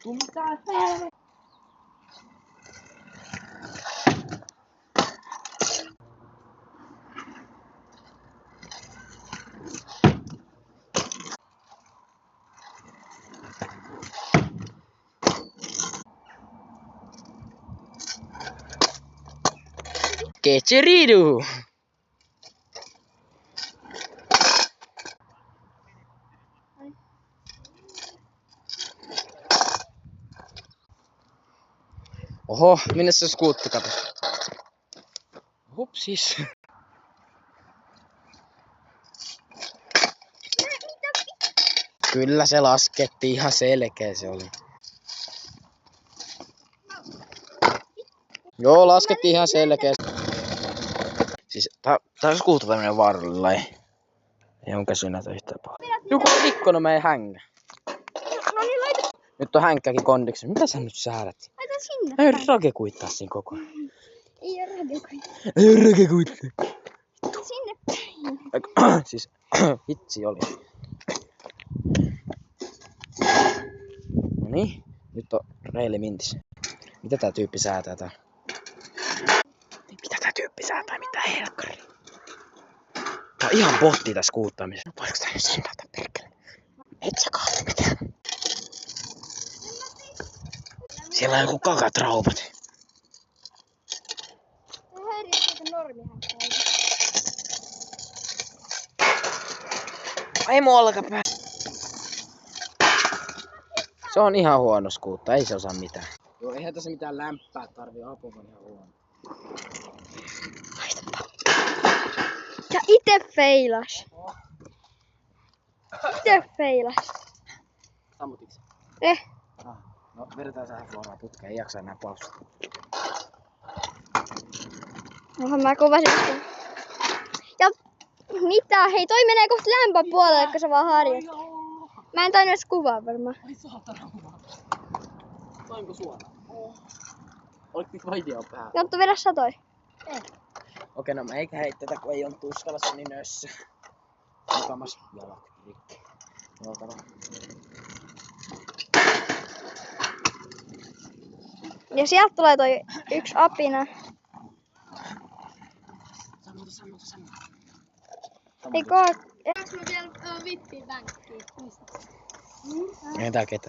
vittu mitään helvettiä. Keceridu. Oho, minne se skuutti, kato. Hupsis. Kyllä se laskettiin, ihan selkeä se oli. Joo, laskettiin ihan selkeä. Siis tää on skuutti tämmönen vaarallinen laji. Ei onkä synätä yhtään pahaa. Joku on rikkonut meidän hängä. No niin, laita. Nyt on hänkkäkin kondiksi. Mitä sä nyt säädät? Laita sinne. Ei rake kuittaa siinä koko ajan. Ei oo radiokuita. Ei oo rake kuittaa. Sinne päin. Siis hitsi oli. Noniin, nyt on reili mintis. Mitä tää tyyppi säätää tää? Mitä tää tyyppi säätää? Mitä helkkari? Tää on ihan botti tässä skuuttaamisessa. Voiko tää nyt säätää perkele? Et sä kahvi mitään. Siellä on joku kakatraumat. Tää häiriö tuota normihänkkäitä. Ei mun olkapää. Se on ihan huono skuutta, ei se osaa mitään. Joo, eihän tässä mitään lämpää tarvii, apua on ihan huono. Ja ite feilas. Ite feilas. Sammutiks? No vedetään sähän suoraan putkeen, ei jaksa enää pausata. Oho, mä kuvasin sen. Ja mitä? Hei, toi menee kohta lämpöpuolelle, kun sä vaan harjoit. Mä en tainnut edes kuvaa varmaan. Ai saatana. Toinko suoraan? Oliko video päällä? Jonttu, vedä satoi. Okei, no meikä heittää, kun ei Jonttu uskalla sen niin nössö. Mukamas jalat rikki. Joo, kato. Ja sieltä tulee toi yksi apina. Sammuta. Ei koo... Onks mä vielä vippiin vänkkiin? Ei tää ketään.